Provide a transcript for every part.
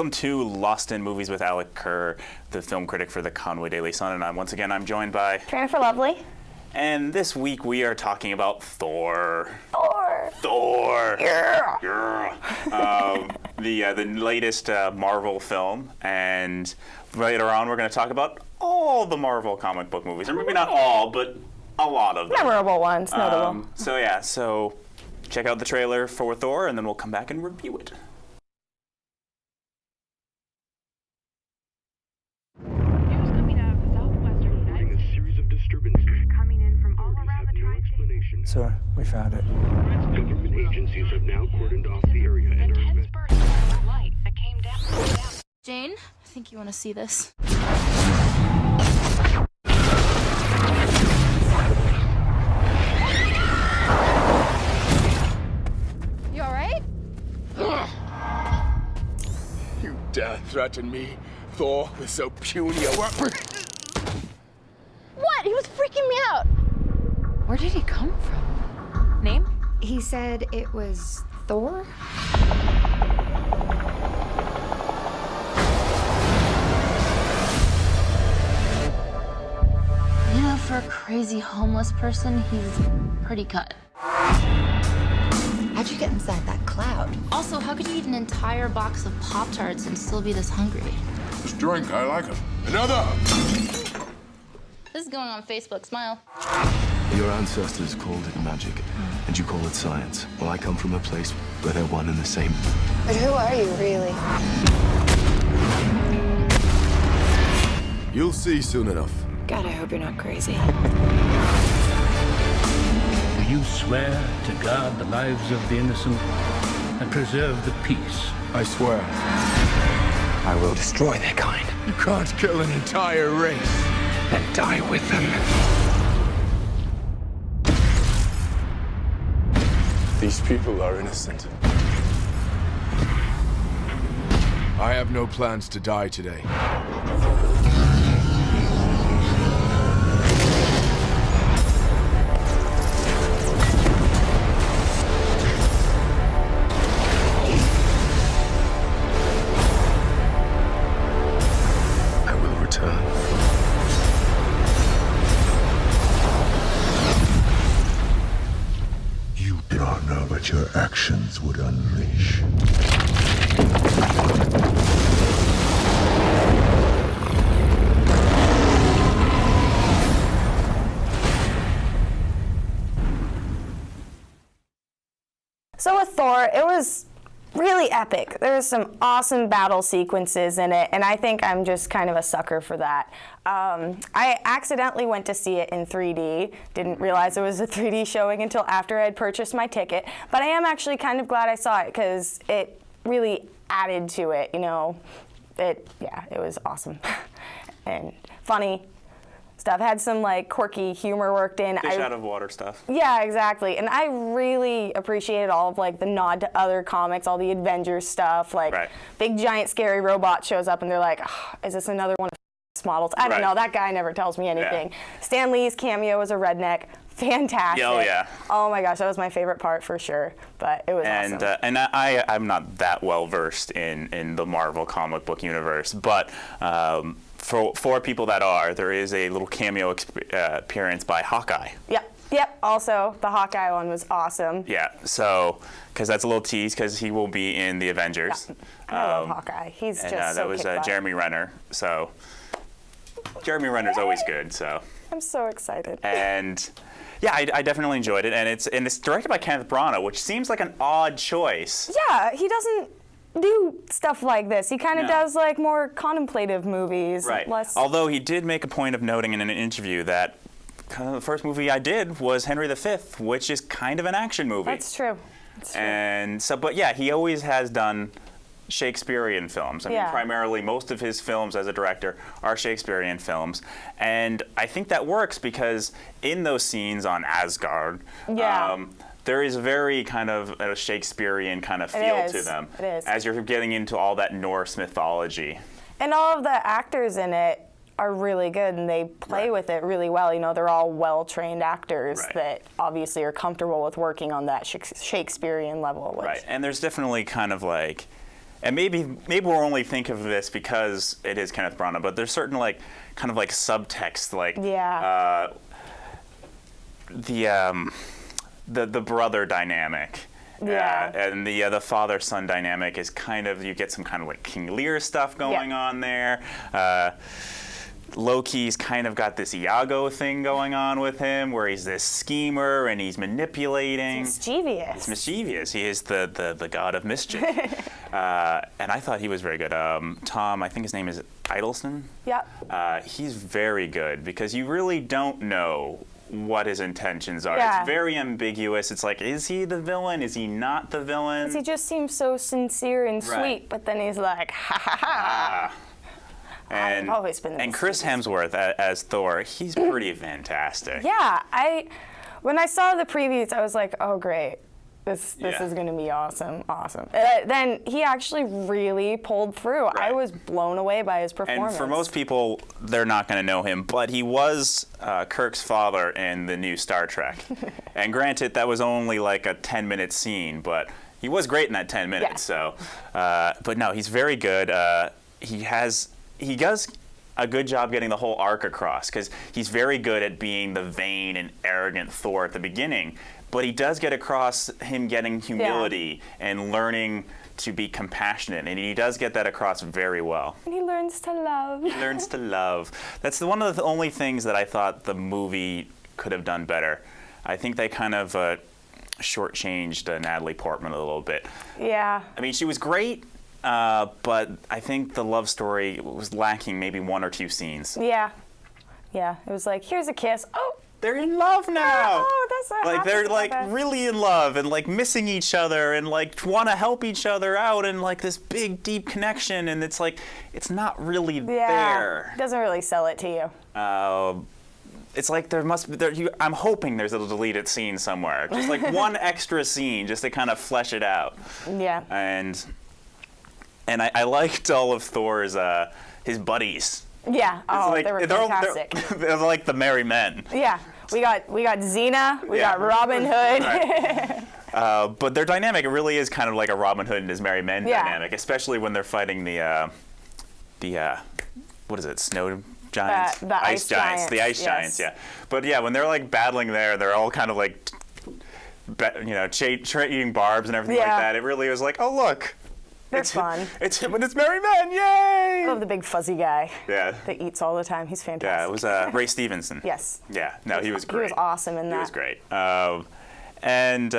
Welcome to Lost in Movies with Alec Kerr, the film critic for the Conway Daily Sun, and I'm joined by Tranifer Lovely. And this week we are talking about Thor. Thor. Yeah. The latest Marvel film, and later on we're going to talk about all the Marvel comic book movies, or maybe not all, but a lot of them. Memorable ones, notable. So check out the trailer for Thor, and then we'll come back and review it. Sir, we found it. Government agencies have now cordoned off the area and are intense burst of light that came down. Jane, I think you want to see this. You all right? You dare threaten me, Thor, with so puny a weapon? What? He was freaking me out. Where did he come from? Name? He said it was Thor? You know, for a crazy homeless person, he's pretty cut. How'd you get inside that cloud? Also, how could you eat an entire box of Pop-Tarts and still be this hungry? This drink, I like it. Another! This is going on Facebook. Smile. Your ancestors called it magic, and you call it science. Well, I come from a place where they're one and the same. But who are you, really? You'll see soon enough. God, I hope you're not crazy. Do you swear to guard the lives of the innocent and preserve the peace? I swear. I will destroy their kind You can't kill an entire race. and die with them. These people are innocent. I have no plans to die today. I will return. You do not know what your actions would unleash. So with Thor, it was really epic. There was some awesome battle sequences in it, and I think I'm just kind of a sucker for that. I accidentally went to see it in 3D. Didn't realize it was a 3D showing until after I'd purchased my ticket. But I am actually kind of glad I saw it because it really added to it, you know. It was awesome and funny stuff. Had some like quirky humor worked in. Fish out of water stuff. Yeah, exactly. And I really appreciated all of like the nod to other comics, all the Avengers stuff. Like big giant scary robot shows up and they're like, oh, is this another one of the models? I don't know. That guy never tells me anything. Yeah. Stan Lee's cameo as a redneck. Fantastic. Oh yeah. Oh my gosh, that was my favorite part for sure. But it was awesome. And I'm not that well versed in the Marvel comic book universe, but for people that are, there is a little cameo appearance by Hawkeye. Yep. Also, the Hawkeye one was awesome. Yeah. So, because that's a little tease, because he will be in the Avengers. Yeah. I love Hawkeye. He's just so that was Jeremy Renner. So, Jeremy Renner's always good. So. I'm so excited. And. Yeah, I definitely enjoyed it, and it's directed by Kenneth Branagh, which seems like an odd choice. Yeah, he doesn't do stuff like this. He kind of does like more contemplative movies. Right. Although he did make a point of noting in an interview that kind of the first movie I did was Henry V, which is kind of an action movie. That's true. And so, but yeah, he always has done Shakespearean films. I mean, primarily most of his films as a director are Shakespearean films. And I think that works because in those scenes on Asgard, there is very kind of a Shakespearean kind of feel to them. It is. As you're getting into all that Norse mythology. And all of the actors in it are really good and they play with it really well. You know, they're all well-trained actors that obviously are comfortable with working on that Shakespearean level. Right. And there's definitely kind of like and maybe we'll only think of this because it is Kenneth Branagh, but there's certain like kind of like subtext, like the brother dynamic. And the father-son dynamic is kind of, you get some kind of like King Lear stuff going on there. Loki's kind of got this Iago thing going on with him, where he's this schemer and he's manipulating. He's mischievous. He is the god of mischief. And I thought he was very good. Tom, I think his name is Hiddleston. Yep. He's very good because you really don't know what his intentions are. Yeah. It's very ambiguous. It's like, is he the villain? Is he not the villain? Because he just seems so sincere and sweet, but then he's like, ha ha ha. And, I've always been and Chris Hemsworth as Thor, he's pretty fantastic. Yeah, when I saw the previews, I was like, oh great, this is gonna be awesome. Then he actually really pulled through. I was blown away by his performance. And for most people, they're not gonna know him, but he was Kirk's father in the new Star Trek. And granted, that was only like a 10-minute scene, but he was great in that 10 minutes. So, but no, he's very good. He does a good job getting the whole arc across, because he's very good at being the vain and arrogant Thor at the beginning, but he does get across him getting humility and learning to be compassionate, and he does get that across very well. And he learns to love. He learns to love. That's one of the only things that I thought the movie could have done better. I think they kind of shortchanged Natalie Portman a little bit. Yeah. I mean, she was great. But I think the love story was lacking maybe 1 or 2 scenes. Yeah. It was like, here's a kiss. Oh, they're in love now. Oh, that's what like they're like really in love and like missing each other and like want to help each other out and like this big deep connection, and it's like it's not really there. It doesn't really sell it to you. It's like I'm hoping there's a deleted scene somewhere, just like one extra scene, just to kind of flesh it out. Yeah. And I liked all of Thor's his buddies. Yeah. They were fantastic. They're like the merry men. Yeah. We got Xena. We got Robin Hood. Right. But their dynamic, it really is kind of like a Robin Hood and his merry men dynamic, especially when they're fighting the what is it, snow giants? The ice giants. The ice giants, yeah. But yeah, when they're like battling there, they're all kind of like, eating barbs and everything like that. It really was like, oh look. They're fun. It's him and his merry men, yay! I love the big fuzzy guy. Yeah. That eats all the time. He's fantastic. Yeah, it was Ray Stevenson. Yes. Yeah, no, he was great. He was awesome in that. He was great. And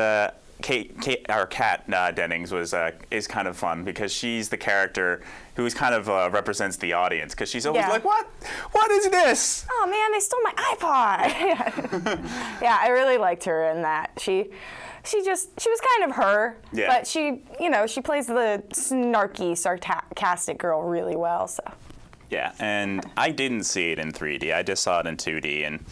Kat Dennings is kind of fun because she's the character who kind of represents the audience, because she's always like, what is this? Oh man, they stole my iPod. Yeah, I really liked her in that. She was kind of her, but she plays the snarky, sarcastic girl really well. So. Yeah, and I didn't see it in 3D. I just saw it in 2D, and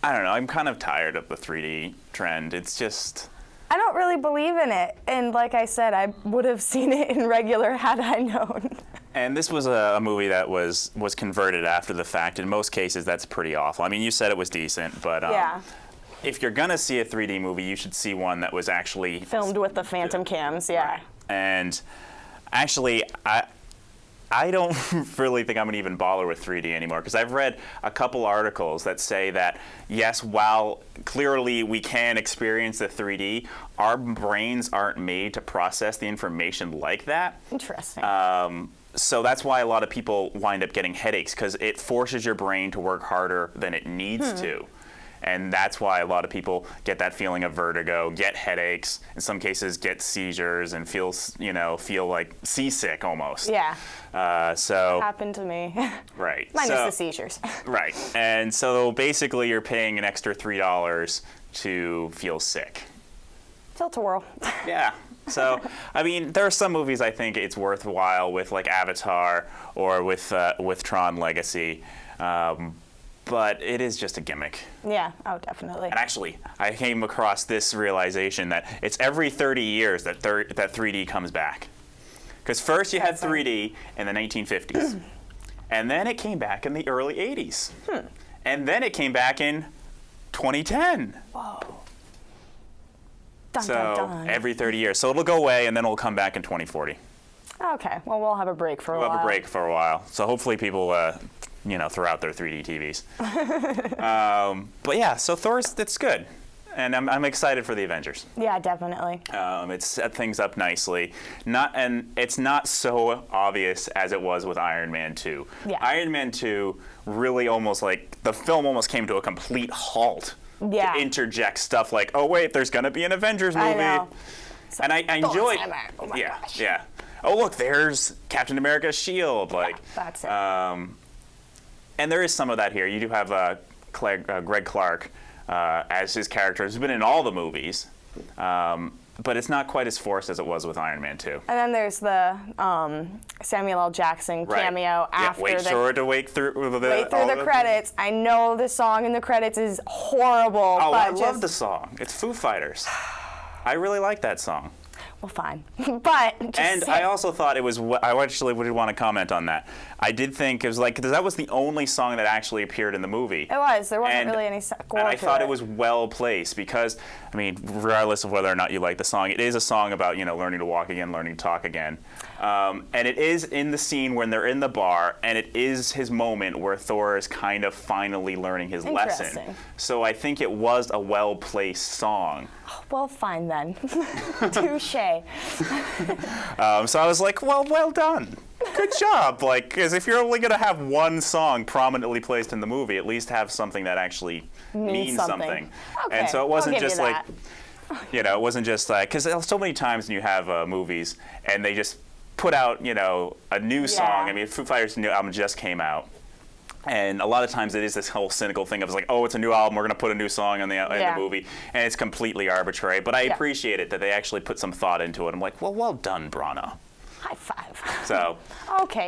I don't know. I'm kind of tired of the 3D trend. It's just. I don't really believe in it, and like I said, I would have seen it in regular had I known. And this was a movie that was converted after the fact. In most cases, that's pretty awful. I mean, you said it was decent, but if you're gonna see a 3D movie, you should see one that was actually filmed with the Phantom cams. Yeah. Right. And actually, I don't really think I'm gonna even bother with 3D anymore, because I've read a couple articles that say that yes, while clearly we can experience the 3D, our brains aren't made to process the information like that. Interesting. So that's why a lot of people wind up getting headaches, because it forces your brain to work harder than it needs to. And that's why a lot of people get that feeling of vertigo, get headaches, in some cases get seizures, and feel like seasick almost. Yeah. So happened to me. Right. Minus the seizures. Right. And so basically you're paying an extra $3 to feel sick. Tilt-a-whirl. Yeah. So, I mean, there are some movies I think it's worthwhile with, like Avatar or with Tron Legacy. But it is just a gimmick. Yeah, oh, definitely. And actually, I came across this realization that it's every 30 years that 3D comes back. Because first you had 3D in the 1950s. And then it came back in the early 80s. And then it came back in 2010. Whoa. Dun, so dun, dun. every 30 years. So it'll go away, and then it'll come back in 2040. Okay, well, we'll have a break for a while. We'll have a break for a while. So hopefully people, throw out their 3D TVs. But yeah, so Thor's, it's good. And I'm excited for the Avengers. Yeah, definitely. It's set things up nicely. It's not so obvious as it was with Iron Man 2. Yeah. Iron Man 2 really almost the film almost came to a complete halt. Yeah. To interject stuff like, oh wait, there's gonna be an Avengers movie. I know. And I enjoyed. Oh my gosh. Yeah. Oh look, there's Captain America's shield. That's it. And there is some of that here. You do have Greg Clark as his character, who's been in all the movies, but it's not quite as forced as it was with Iron Man 2. And then there's the Samuel L. Jackson cameo after wait through the credits. I know the song in the credits is horrible. Oh, but I love the song. It's Foo Fighters. I really like that song. Well, fine. But I also thought it was. I actually would want to comment on that. I did think it was because that was the only song that actually appeared in the movie. It was. There wasn't really any score and I to thought it was well placed because, regardless of whether or not you like the song, it is a song about learning to walk again, learning to talk again, and it is in the scene when they're in the bar, and it is his moment where Thor is kind of finally learning his lesson. So I think it was a well placed song. Well, fine then. Touche. So I was like, well done. Good job. Because if you're only going to have one song prominently placed in the movie, at least have something that actually means something. Okay, and so it wasn't I'll give just it wasn't just because so many times when you have movies and they just put out, a new song. Foo Fighters' new album just came out. And a lot of times it is this whole cynical thing of it's a new album, we're going to put a new song in the movie, and it's completely arbitrary. But I appreciate it that they actually put some thought into it. I'm like, well done, Brana. High five. So. Okay.